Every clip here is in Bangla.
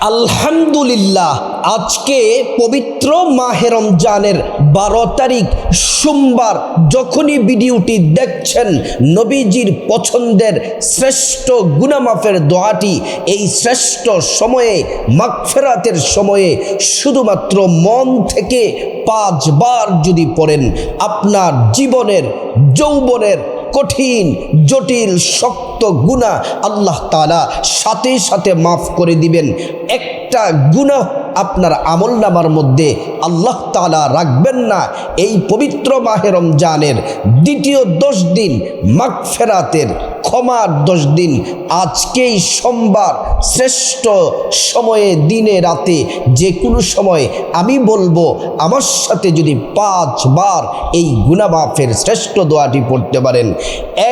আলহামদুলিল্লাহ, আজকে পবিত্র মাহে রমজানের 12 তারিখ সোমবার। যখনই ভিডিওটি দেখছেন, নবীজির পছন্দের শ্রেষ্ঠ গুনাহ মাফের দোয়াটি এই শ্রেষ্ঠ সময়ে, মাগফিরাতের সময়ে শুধুমাত্র মন থেকে 5 বার যদি পড়েন, আপনার জীবনের যৌবনের কঠিন জটিল শক্ত গুনাহ আল্লাহ তাআলা সাথে সাথে মাফ করে দিবেন। একটা গুনাহ আপনার আমলনামার মধ্যে আল্লাহ তাআলা রাখবেন না। এই পবিত্র মাহে রমজানের দ্বিতীয় 10 দিন, মাগফিরাতের ক্ষমার 10 দিন, আজকেই সোমবার, শ্রেষ্ঠ সময়ে, দিনে রাতে, যে কোনো সময় আমি বলবো আমার সাথে যদি 5 বার এই গুনাহ মাফের শ্রেষ্ঠ দোয়াটি পড়তে পারেন,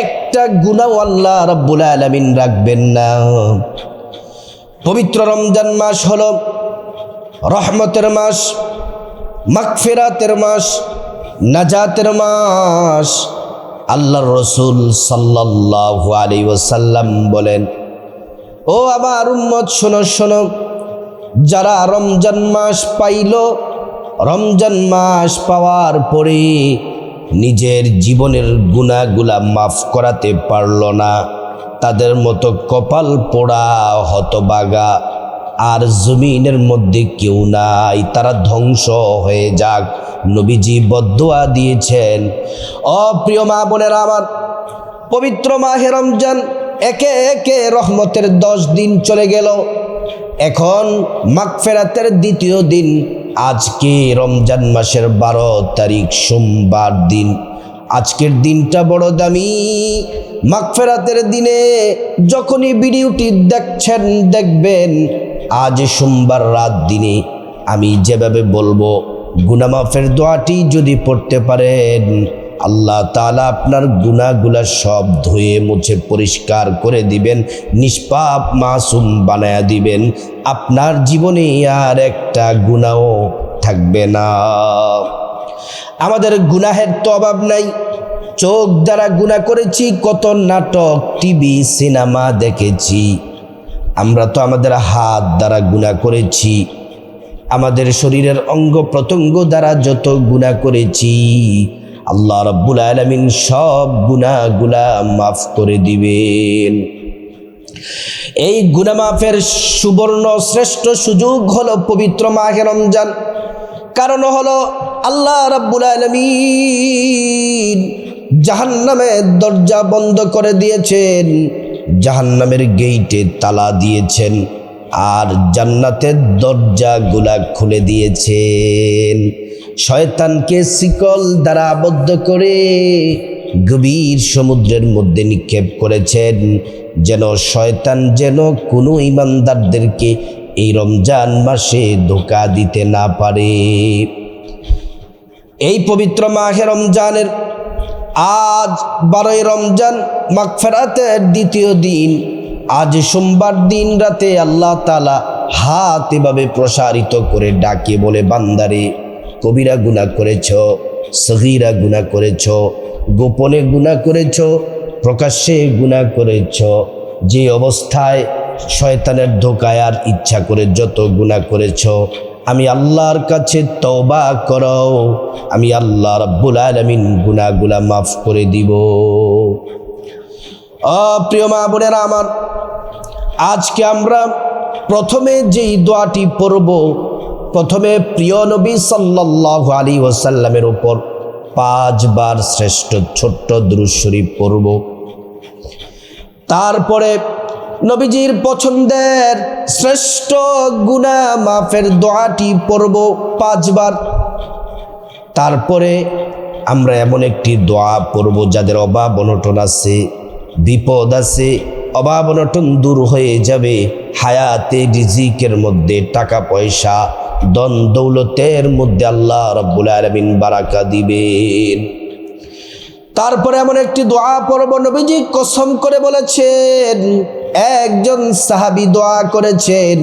একটা গুনাহ আল্লাহ রাব্বুল আলামিন রাখবেন না। পবিত্র রমজান মাস হলো রহমতের মাস, মাগফিরাতের মাস, নাজাতের মাস। আল্লাহর রাসূল সাল্লাল্লাহু আলাইহি ওয়াসাল্লাম বলেন, ও আমার উম্মত শোনো শোনো, যারা রমজান মাস পাইল, রমজান মাস পাওয়ার পরে নিজের জীবনের গুনাহগুলা মাফ করাতে পারল না, তাদের মতো কপাল পোড়া হতভাগা আর জমিনের মধ্যে কেউ নাই, তারা ধ্বংস হয়ে যাক। নবীজি বদদুয়া দিয়েছেন। প্রিয় মা বোনেরা আমার, পবিত্র মাহে রমজান একে একে রহমতের 10 দিন চলে গেল। এখন মাগফিরাতের দ্বিতীয় দিন, আজকে রমজান মাসের 12 তারিখ সোমবার দিন। আজকের দিনটা বড় দামি। মাগফিরাতের দিনে যখনই ভিডিওটি দেখছেন, দেখবেন আজ সোমবার রাত দিনে আমি যেভাবে বলবো, গুনাহ মাফের দোয়াটি যদি পড়তে পারেন, আল্লাহ তাআলা আপনার গুনাহগুলা সব ধুয়ে মুছে পরিষ্কার করে দিবেন, নিষ্পাপ মাসুম বানায়া দিবেন। আপনার জীবনে আর একটা গুনাহও থাকবে না। আমাদের গুনাহের তো অভাব নাই। চোখ দ্বারা গুনাহ করেছি, কত নাটক, টিভি, সিনেমা দেখেছি। আমরা তো আমাদের হাত দ্বারা গুনাহ করেছি, আমাদের শরীরের অঙ্গ প্রত্যঙ্গ দ্বারা যত গুনাহ করেছি, আল্লাহ রাব্বুল আলামিন সব গুনাহগুলা মাফ করে দিবেন। এই গুনাহ মাফের সুবর্ণ শ্রেষ্ঠ সুযোগ হলো পবিত্র মাহে রমজান। কারণ হলো আল্লাহ রাব্বুল আলামিন জাহান্নামের দরজা বন্ধ করে দিয়েছেন, জাহান্নামের গেইটে তালা দিয়েছেন, আর জান্নাতের দরজাগুলা খুলে দিয়েছেন। শয়তানকে শিকল দ্বারা আবদ্ধ করে গভীর সমুদ্রের মধ্যে নিক্ষেপ করেছেন, যেন শয়তান যেন কোনো ঈমানদারদেরকে এই রমজান মাসে ধোঁকা দিতে না পারে। এই পবিত্র মাহে রমজানের আজ 12ই রমজান, মাগফিরাতের দ্বিতীয় দিন, আজ সোমবার দিন রাতে আল্লাহ তাআলা হাত এভাবে প্রসারিত করে ডাকে বলে, বান্দারে, কবিরা গুনাহ করেছ, সগীরা গুনাহ করেছ, গোপনে গুনাহ করেছ, প্রকাশ্যে গুনাহ করেছ, যে অবস্থায় শয়তানের ধোঁকায় আর ইচ্ছা করে যত গুনাহ করেছ, আমি আল্লাহর কাছে তওবা করো, আমি আল্লাহ রাব্বুল আলামিন গুনাহগুলা মাফ করে দিব। প্রিয় মা বোনেরা আমার, আজকে আমরা প্রথমে যেই দোয়াটি পড়ব, প্রথমে প্রিয় নবী সাল্লাল্লাহু আলাইহি ওয়াসাল্লামের উপর 5 বার শ্রেষ্ঠ ছোট্ট দুরূদ শরীফ পড়ব। তারপরে নবীজির পছন্দের শ্রেষ্ঠ গুনাহ মাফের দোয়াটি পড়ব 5 বার। তারপরে আমরা এমন একটি দোয়া পড়ব, যাদের অভাব অনটন আছে, বিপদ আছে, অভাব অনটন দূর হয়ে যাবে, হায়াতে রিজিকের মধ্যে, টাকা পয়সা, ধন দৌলতের মধ্যে আল্লাহ রাব্বুল আলামিন বারাকা দিবেন। তারপরে এমন একটি দোয়া পড়ব, নবীজি কসম করে বলেছেন, একজন সাহাবী দোয়া করেছেন,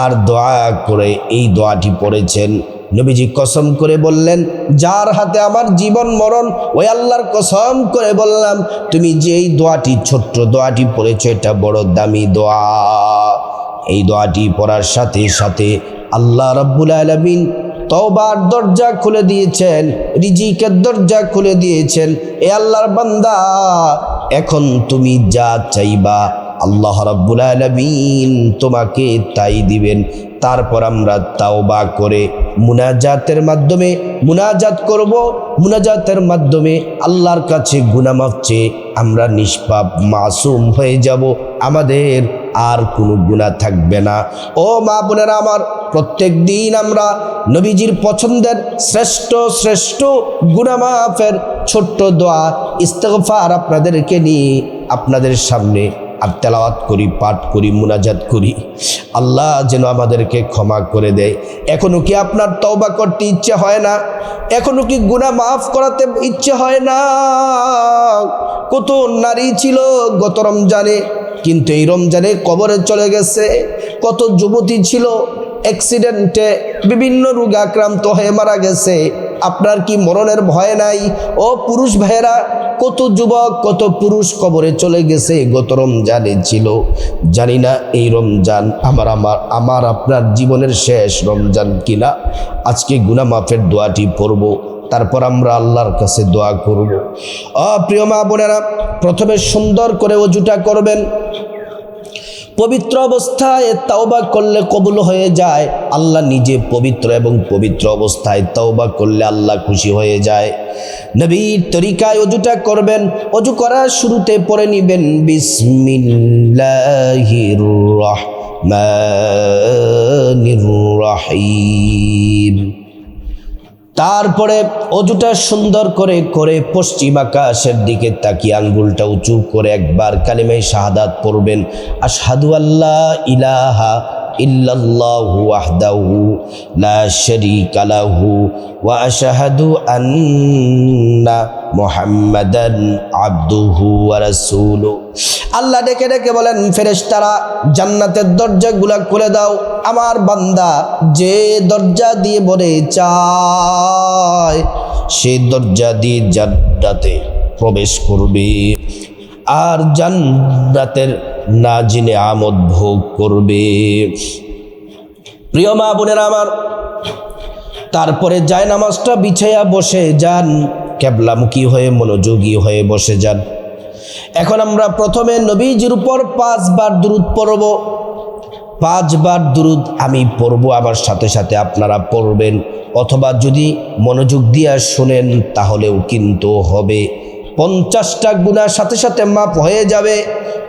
আর দোয়া করে এই দোয়াটি পড়েছেন। নবীজি কসম করে বললেন, যার হাতে আমার জীবন মরণ, ওই আল্লাহর কসম করে বললাম, তুমি যে এই দোয়াটি, ছোট্ট দোয়াটি পড়েছো, এটা বড় দামি দোয়া। এই দোয়াটি পড়ার সাথে সাথে আল্লাহ রাব্বুল আলামিন তওবার দরজা খুলে দিয়েছেন, রিজিকের দরজা খুলে দিয়েছেন। এ আল্লাহর বান্দা, এখন তুমি যা চাইবা আল্লাহ রাব্বুল আলামিন তোমাকে তাই দিবেন। তারপর আমরা তাওবা করে মুনাজাতের মাধ্যমে মুনাজাত করব। মুনাজাতের মাধ্যমে আল্লাহর কাছে গুনাহ মাফ চেয়ে আমরা নিষ্পাপ মাসুম হয়ে যাব, আমাদের আর কোনো গুনাহ থাকবে না। ও মা বোনেরা আমার, প্রত্যেক দিন আমরা নবীজির পছন্দের শ্রেষ্ঠ শ্রেষ্ঠ গুনাহ মাফের ছোট্ট দোয়া ইস্তিগফার আপনাদেরকে নিয়ে আপনাদের সামনে আর তেলাওয়াত করি, পাঠ করি, মুনাজাত করি। আল্লাহ যেন আমাদেরকে ক্ষমা করে দেয়। এখনো কি আপনার তওবা করতে ইচ্ছে হয় না? এখনো কি গুনাহ মাফ করাতে ইচ্ছে হয় না? কত নারী ছিল গত রমজানে, কিন্তু এই রমজানে কবরে চলে গেছে। কত যুবতী ছিল অ্যাক্সিডেন্টে বিভিন্ন রোগে আক্রান্ত হয়ে মারা গেছে। আপনার কি মরণের ভয় নাই? ও পুরুষ ভাইয়েরা, কত যুবক কত পুরুষ কবরে চলে গেছে গত রমজানে ছিল। জানি না এই রমজান আমার আপনার জীবনের শেষ রমজান কিনা। আজকে গুনাহ মাফের দোয়াটি পড়ব, তারপর আমরা আল্লাহর কাছে দোয়া করব। প্রিয় মা বোনেরা, প্রথমে সুন্দর করে ওযুটা করবেন। পবিত্র অবস্থায় তাওবা করলে কবুল হয়ে যায়। আল্লাহ নিজে পবিত্র এবং পবিত্র অবস্থায় তাওবা করলে আল্লাহ খুশি হয়ে যায়। নবীর তরিকায় ওযুটা করবেন। ওযু করার শুরুতে পড়ে নেবেন বিসমিল্লাহির রহমানির রহিম। তারপরে ওযুটা সুন্দর করে করে পশ্চিম আকাশের দিকে তাকিয়ে আঙ্গুলটা উঁচু করে একবার কালিমায়ে শাহাদাত পড়বেন। আশহাদু আল্লা ইলাহা ইল্লাল্লাহু ওয়াহদাহু লা শারীকা লাহু ওয়া আশহাদু আন্না মুহাম্মাদান আবদুহু ওয়া রাসূলুহু। আল্লাহ ডেকে ডেকে বলেন, ফেরেশতারা জান্নাতের দরজাগুলা খুলে দাও। আমার বান্দা যে দরজা দিয়ে বলে চায় সেই দরজা দিয়ে জান্নাতে প্রবেশ করবে আর জান্নাতের নাজিনে আমদ ভোগ করবে। প্রিয় মা বোনেরা আমার, তারপরে যায় নামাজটা বিছাইয়া বসে যান, কিবলামুখী হয়ে মনোযোগী হয়ে বসে যান। এখন আমরা প্রথমে নবীজির উপর 5 বার দুরূদ পড়ব। 5 বার দুরূদ আমি পড়ব, আমার সাথে সাথে আপনারা পড়বেন, অথবা যদি মনোযোগ দিয়ে শুনেন তাহলেও কিন্তু হবে। 50টা গুনাহ সাথে সাথে মাফ হয়ে যাবে।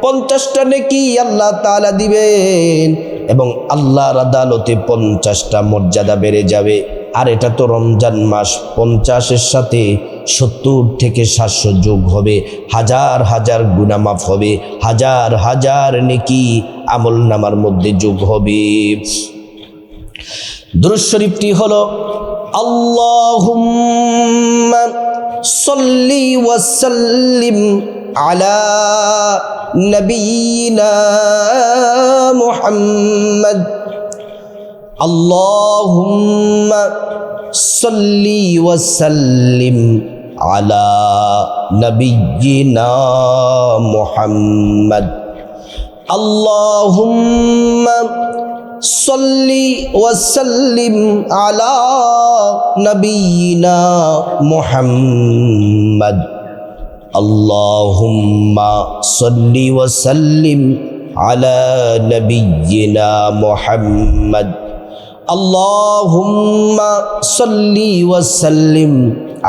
50টা নেকি আল্লাহ তাআলা দিবেন এবং আল্লাহর আদালতে 50টা মর্যাদা বেড়ে যাবে। আর এটা তো রমজান মাস, 50-এর সাথে 70 থেকে 700 যোগ হবে, হাজার হাজার গুনাহ মাফ হবে, হাজার হাজার নেকি আমল নামার মধ্যে যোগ হবে। দুরূদ শরীফটি হলো আল্লাহুম্মা সাল্লি ওয়া সাল্লিম আলা নবিয়িনা মুহাম্মদ। আল্লাহুম্মা সাল্লি ওয়া সাল্লিম আলা নবিয়িনা মুহাম্মদ। আল্লাহুম্মা সাল্লি ওয়া সাল্লিম আলা নবিয়িনা মুহাম্মদ। আল্লাহুম্মা সাল্লি ওয়া সাল্লিম আলা নবিয়িনা মুহাম্মদ। আল্লাহুম্মা সাল্লি ওয়া সাল্লিম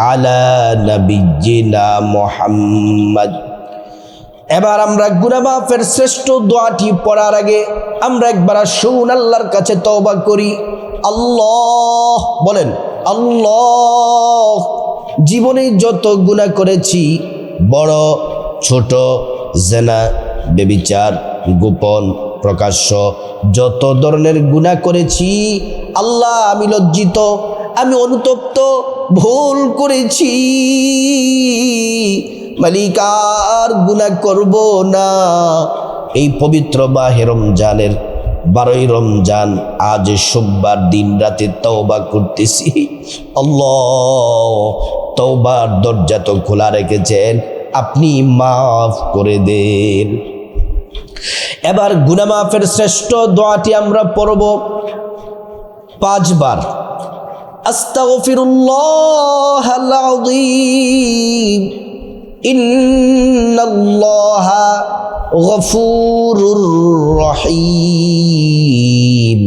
আলা নবিয়িনা মুহাম্মদ। এবার আমরা গুনাহ মাফের শ্রেষ্ঠ দোয়াটি পড়ার আগে আমরা একবার আসুন আল্লাহর কাছে তওবা করি। আল্লাহ বলেন, আল্লাহ, জীবনে যত গুনাহ করেছি, বড় ছোট, জিনা, ব্যভিচার, গোপন প্রকাশ্য, যত ধরনের গুনাহ করেছি আল্লাহ, আমি লজ্জিত, আমি অনুতপ্ত, ভুল করেছি। মালিক, আর গুনাহ করব না। এই পবিত্র মাহে রমজানের 12ই রমজান, আজ সোমবার দিন রাতে তওবা করতেছি। আল্লাহ, তওবার দরজা তো খোলা রেখেছেন, আপনি মাফ করে দেন। এবার গুনাহ মাফের শ্রেষ্ঠ দোয়াটি আমরা পড়ব 5 বার। আস্তাগফিরুল্লাহাল আযীম ইন্নাল্লাহা গফুরুর রহিম।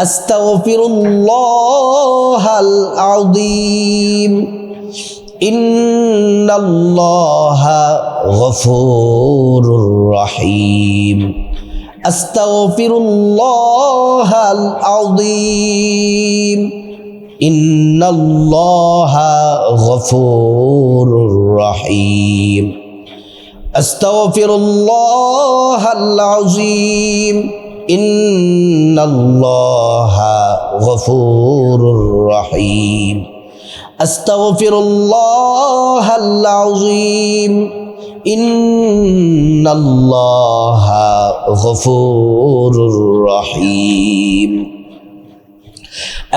আস্তাগফিরুল্লাহাল আযীম ইন্নাল্লাহা গফুরুর রহিম। আস্তাগফিরুল্লাহাল আযীম ইন্নাল্লাহা গফুরুর রহিম। আস্তাগফিরুল্লাহাল আযীম ইন্নাল্লাহা গফুরুর রহিম। আস্তাগফিরুল্লাহাল আযীম ইন্নাল্লাহা গফুরুর রহিম।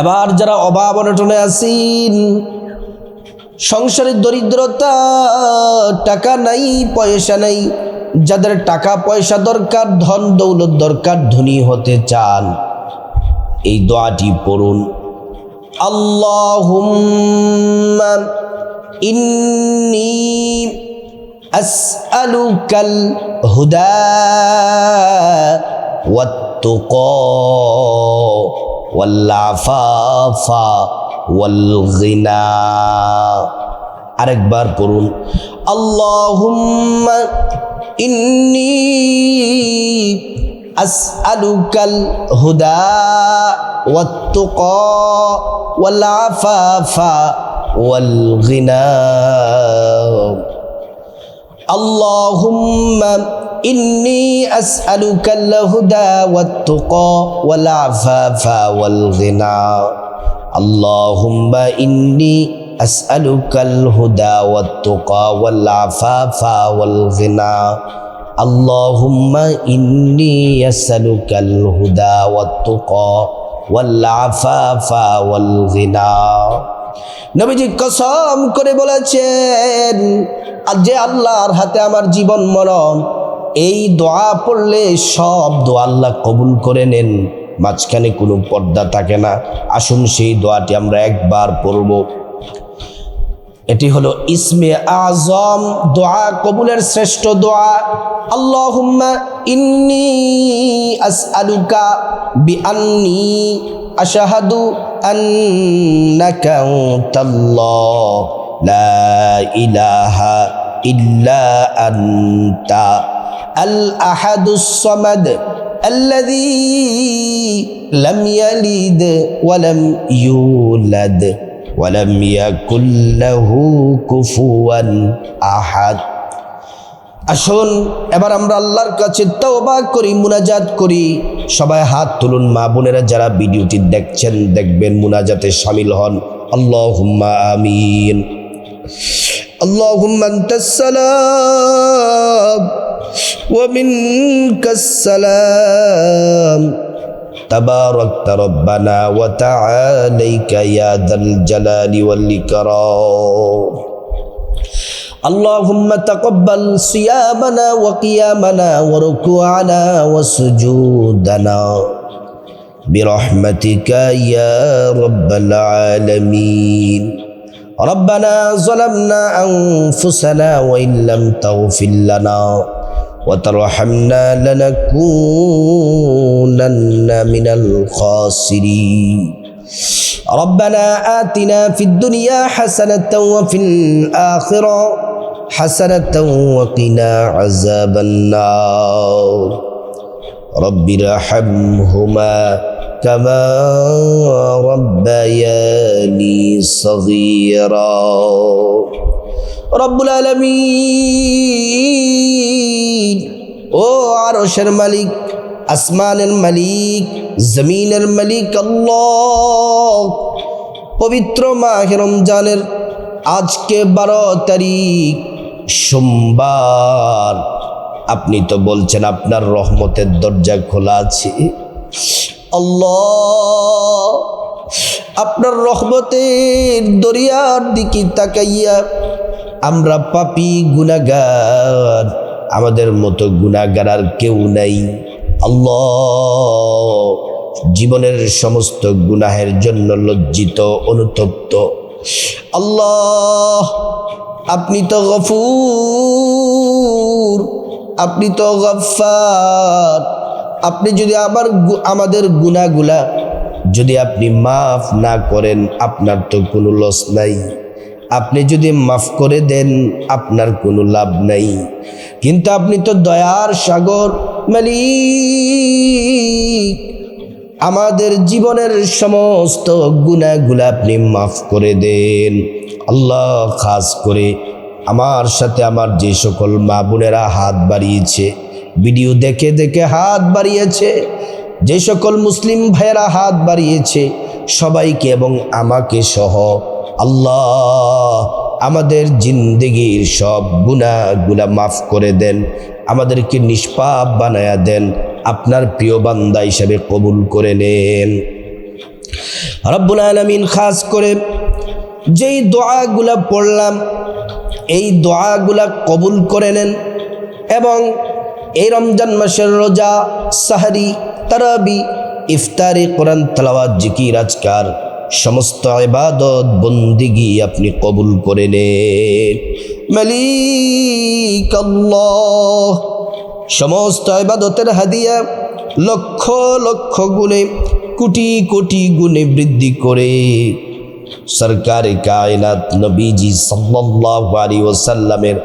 এবার যারা অভাব অনটনে আছেন, সংসারের দরিদ্রতা, টাকা নাই পয়সা নাই, যাদের টাকা পয়সা দরকার, ধন দৌলত দরকার, ধনী হতে চান, এই দোয়াটি পড়ুন। আল্লাহুম্মা ইন্নী আসআলুকাল হুদা ওয়াত-তুকা ওয়াল আফাফা ওয়াল গিনা। আরেকবার পড়ুন। আল্লাহুম্মা ইন্নী আসআলুকাল হুদা ওয়াত-তুকা ওয়াল আফাফা ওয়াল গিনা। আল্লাহুম্মা ইন্নী আসআলুকাল হুদা ওয়াত-তুকা ওয়াল আফাফা ওয়াল গিনা। আল্লাহুম্মা ইন্নী আসআলুকাল হুদা ওয়াত-তুকা ওয়াল আফাফা ওয়াল গিনা। আল্লাহুম্মা ইন্নী আসআলুকাল হুদা ওয়াত-তুকা ওয়াল আফাফা ওয়াল গিনা। নবীজি কসম করে বলেছেন, যে আল্লাহর হাতে আমার জীবন মরণ, এই দোয়া পড়লে সব দোয়া আল্লাহ কবুল করে নেন, মাঝখানে কোনো পর্দা থাকে না। আসুন সেই দোয়াটি আমরা একবার পড়ব। এটি হলো ইসমে আজম, দোয়া কবুলের শ্রেষ্ঠ দোয়া। আল্লাহুম্মা ইন্নী আসআলুকা বিআন্নী আশহাদু আন্নাকা আনতাল্লাহ লা ইলাহা ইল্লা আনতা আল আহাদুস সামাদ আল্লাযী লাম ইয়ালিদ ওয়া লাম ইউলাদ ওয়া লাম ইয়াকুল লাহু কুফুয়ান আহাদ। আসুন এবার আমরা আল্লাহর কাছে তওবা করি, মুনাজাত করি। সবাই হাত তুলুন। মা বোনেরা যারা ভিডিওটি দেখছেন, দেখবেন, মুনাজাতে শামিল হন। আল্লাহুম্মা আমিন। আল্লাহুম্মা আনতাস সালাম ওয়া মিনকাস সালাম তাবারাকতা রব্বানা ওয়া তাআলাইকা ইয়া যাল জালালি ওয়াল ইকরাম। اللهم تقبل صيامنا وقيامنا وركوعنا وسجودنا برحمتك يا رب العالمين. ربنا ظلمنا أنفسنا وإن لم تغفر لنا وترحمنا لنكونن من الخاسرين. ربنا آتنا في الدنيا حسنة وفي الآخرة حسنة وقنا عذاب النار. رب ارحمهما كما ربياني صغيرا. رب العالمين ও আরশের মালিক, আসমানের মালিক, জমিনের মালিক আল্লাহ, পবিত্র মাহে রমজানের আজকে 12 তারিখ সোমবার, আপনি তো বলছেন আপনার রহমতের দরজা খোলা আছে। আল্লাহ, আপনার রহমতের দরিয়ার দিকে তাকাইয়া আমরা পাপী গুনাহগার আমাদের মতো গুনাহগার আর কেউ নাই। আল্লাহ, জীবনের সমস্ত গুনাহের জন্য লজ্জিত, অনুতপ্ত। আল্লাহ, আপনি তো গফুর, আপনি তো গফফার। আপনি যদি আমাদের গুনাহগুলা যদি আপনি মাফ না করেন, আপনার তো কোনো লস নাই। আপনি যদি মাফ করে দেন, আপনার কোনো লাভ নাই। কিন্তু আপনি তো দয়ার সাগর মালিক, আমাদের জীবনের সমস্ত গুনাহগুলা আপনি মাফ করে দেন। আল্লাহ, খাস করে আমার সাথে আমার যে সকল মা বোনেরা হাত বাড়িয়েছে, ভিডিও দেখে দেখে হাত বাড়িয়েছে, যে সকল মুসলিম ভাইয়েরা হাত বাড়িয়েছে, সবাইকে এবং আমাকে সহ আল্লাহ আমাদের জিন্দেগির সব গুনাহগুলা মাফ করে দেন, আমাদেরকে নিষ্পাপ বানায়া দেন, আপনার প্রিয় বান্দা হিসেবে কবুল করে নেন। রব্বুল আলামিন খাস করে যেই দোয়াগুলা পড়লাম, এই দোয়াগুলা কবুল করে নেন এবং এই রমজান মাসের রোজা, সাহরি, তারাবি, ইফতারি, কোরআন তেলাওয়াত, জিকির, আজকার সমস্ত ইবাদত বন্দিগি আপনি কবুল করে নেন। মালিক আল্লাহ, সমস্ত ইবাদতের হাদিয়া লক্ষ লক্ষ গুণে, কোটি কোটি গুণে বৃদ্ধি করে সরকারে কায়নাত নবীজি সাল্লাল্লাহু আলাইহি ওয়াসাল্লামের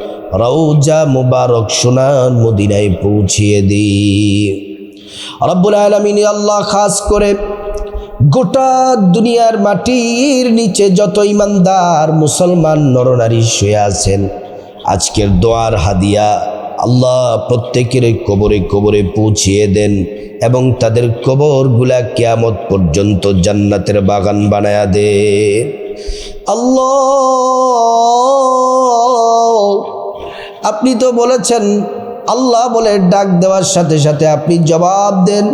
রওজা মুবারক সোনার মদিনায় পৌঁছিয়ে দিন। রব্বুল আলামিন আল্লাহ, খাস করে গোটা দুনিয়ার মাটির নিচে যত ইমানদার মুসলমান নরনারী শুয়ে আছেন, আজকের দোয়ার হাদিয়া আল্লাহ প্রত্যেকের কবরে কবরে পৌঁছিয়ে দেন এবং তাদের কবরগুলা কিয়ামত পর্যন্ত জান্নাতের বাগান বানায়া দেন। আল্লাহ, আপনি তো বলেছেন আল্লাহ বলে ডাক দেওয়ার সাথে সাথে আপনি জবাব দেন।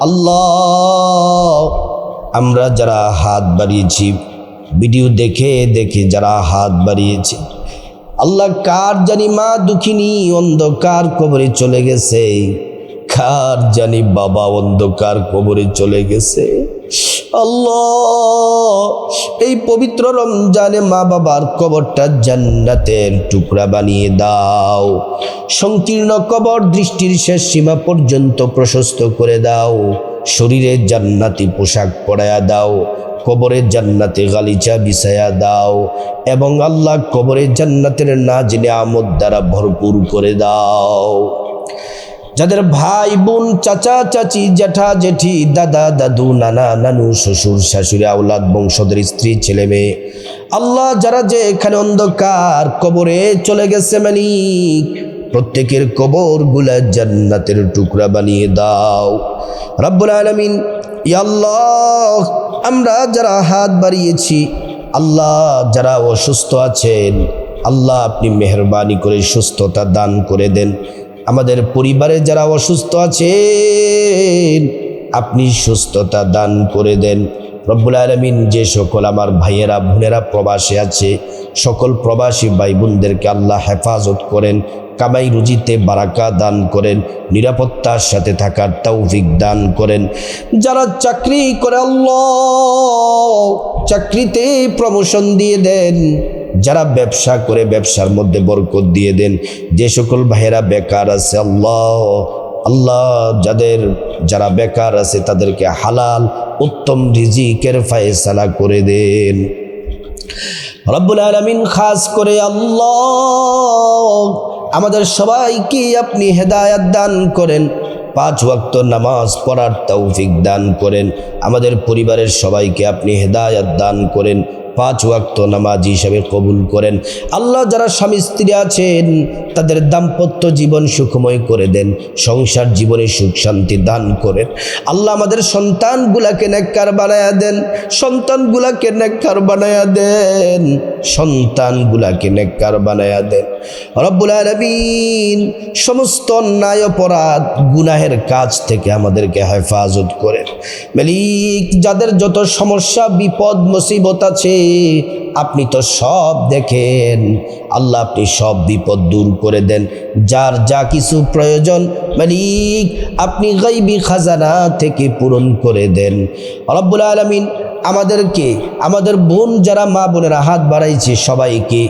আল্লাহ, আমরা যারা হাত বাড়িয়েছি, ভিডিও দেখে দেখে যারা হাত বাড়িয়েছি, আল্লাহ কার জানি মা দুঃখিনী অন্ধকার কবরে চলে গেছে, কার জানি বাবা অন্ধকার কবরে চলে গেছে। আল্লাহ, এই পবিত্র রমজানে মা বাবার কবরটা জান্নাতের টুকরা বানিয়ে দাও, সংকীর্ণ কবর দৃষ্টির শেষ সীমা পর্যন্ত প্রশস্ত করে দাও, শরীরে জান্নাতি পোশাক পরায়া দাও, কবরে জান্নাতে গালিচা বিছায়া দাও এবং আল্লাহ কবরে জান্নাতের নাজিলে আমদ দ্বারা ভরপুর করে দাও। যাদের ভাই বোন, চাচা চাচি, জ্যাঠা জেঠি, দাদা দাদু, নানা নানু, শ্বশুর শাশুড়ি, আওলাদ বংশধর, স্ত্রী ছেলে মেয়ে, আল্লাহ যারা যে এখানে অন্ধকার কবরে চলে গেছে, মালিক প্রত্যেকের কবরগুলা জান্নাতের টুকরা বানিয়ে দাও। রব্বুল আলামিন, ইয়া আল্লাহ, আমরা যারা হাত বাড়িয়েছি, আল্লাহ যারা অসুস্থ আছেন, আল্লাহ আপনি মেহেরবানি করে সুস্থতা দান করে দেন। আমাদের পরিবারে যারা অসুস্থ আছেন, আপনি সুস্থতা দান করে দেন। রব্বুল আলামিন, যে সকল আমার ভাইয়েরা বোনেরা প্রবাসে আছে, সকল প্রবাসী ভাই বোনদেরকে আল্লাহ হেফাজত করেন, কামাই রুজিতে বারাকা দান করেন, নিরাপত্তার সাথে থাকার তৌফিক দান করেন। যারা চাকরি করে আল্লাহ চাকরিতে প্রমোশন দিয়ে দেন, যারা ব্যবসা করে ব্যবসার মধ্যে বরকত দিয়ে দেন। যে সকল ভাইয়েরা বেকার আছে আল্লাহ যারা বেকার আছে তাদেরকে হালাল উত্তম রিজিকের ফয়সালা করে দেন। রব্বুল আলামিন, খাস করে আল্লাহ আমাদের সবাইকে আপনি হেদায়েত দান করেন, 5 ওয়াক্ত নামাজ পড়ার তৌফিক দান করেন। আমাদের পরিবারের সবাইকে আপনি হেদায়েত দান করেন, 5 ওয়াক্ত নামাজি হিসাবে কবুল করেন। আল্লাহ যারা স্বামী স্ত্রী আছেন, তাদের দাম্পত্য জীবন সুখময় করে দেন, সংসার জীবনে সুখ শান্তি দান করেন। আল্লাহ আমাদের সন্তানগুলাকে নেককার বানায়া দেন, সন্তানগুলাকে নেককার বানায়া দেন, সন্তানগুলাকে নেককার বানায়া দেন। রব্বুল আলামিন, সমস্ত অন্যায় অপরাধ গুনাহের কাজ থেকে আমাদেরকে হেফাজত করেন। মালিক, যাদের যত সমস্যা বিপদ মুসিবত আছে আপনি তো সব দেখেন। আল্লাহ আপনি সব বিপদ দূর করে দেন, যার যা কিছু প্রয়োজন মালিক আপনি গাইবী খাজানা থেকে পূরণ করে দেন। রব্বুল আলামিন আমাদেরকে, আমাদের বোন যারা মা বোনেরা হাত বাড়াইছে সবাইকে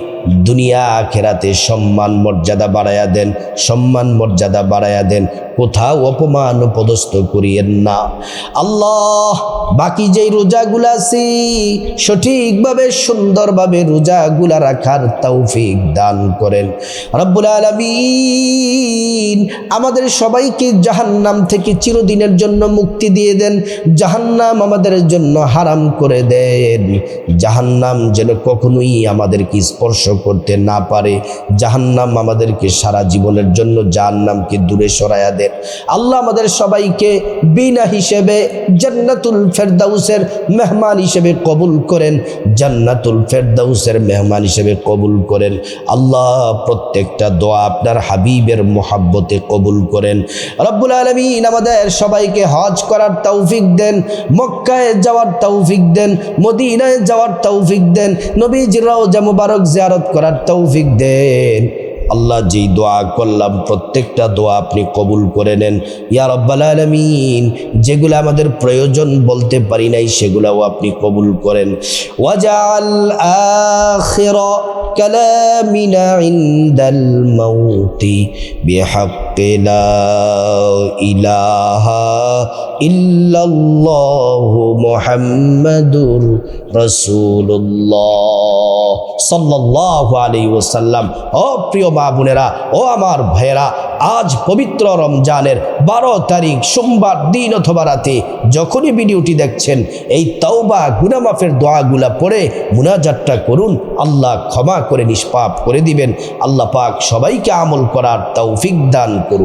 দুনিয়া আখিরাতে সম্মান মর্যাদা বাড়ায়া দেন, সম্মান মর্যাদা বাড়ায়া দেন, কোথাও অপমান পদস্থ করিয়েন না। আল্লাহ বাকি যেই রোজাগুলা আছে সঠিকভাবে সুন্দরভাবে রোজাগুলা রাখার তৌফিক দান করেন রব্বুল আলামিন। আমাদের সবাইকে জাহান্নাম থেকে চিরদিনের জন্য মুক্তি দিয়ে দেন, জাহান্নাম আমাদের জন্য হারাম করে দেন, জাহান্নাম যেন কখনোই আমাদেরকে স্পর্শ করতে না পারে, জাহান্নাম আমাদেরকে সারা জীবনের জন্য জাহান্নামকে দূরে সরায়া দেন। আল্লাহ আমাদের সবাইকে বিনা হিসেবে জান্নাতুল ফেরদাউসের মেহমান হিসেবে কবুল করেন, জান্নাতুল ফেরদাউসের মেহমান হিসেবে কবুল করেন। আল্লাহ প্রত্যেকটা দোয়া আপনার হাবিবের মোহাব্বতে কবুল করেন রব্বুল আলামিন। আমাদের সবাইকে হজ করার তৌফিক দেন, মক্কায় যাওয়ার তৌফিক দেন, মদিনায় যাওয়ার তৌফিক দেন, নবীজির রওজা মুবারক জিয়ারত করার তৌফিক দেন। আল্লাহ যেই দোয়া করলাম প্রত্যেকটা দোয়া আপনি কবুল করে নেন ইয়া রাব্বাল আলামিন। যেগুলো আমাদের প্রয়োজন বলতে পারি নাই সেগুলাও আপনি কবুল করেন। ওয়াজআল আখিরা কালামিনা ইনদাল মাউতি বিহাক্কি লা ইলাহা ইল্লাল্লাহু মুহাম্মাদুর রাসূলুল্লাহ সাল্লাল্লাহু আলাইহি ওয়াসাল্লাম। ও প্রিয় মা বোনেরা, ও আমার ভাইয়েরা, আজ পবিত্র রমজানের 12 তারিখ সোমবার দিন অথবা রাতে যখনই ভিডিওটি দেখছেন এই তওবা গুনাহ মাফের দোয়াগুলা পড়ে মুনাজাতটা করুন। আল্লাহ ক্ষমা করে নিষ্পাপ করে দিবেন। আল্লাহ পাক সবাইকে আমল করার তৌফিক দান করুন।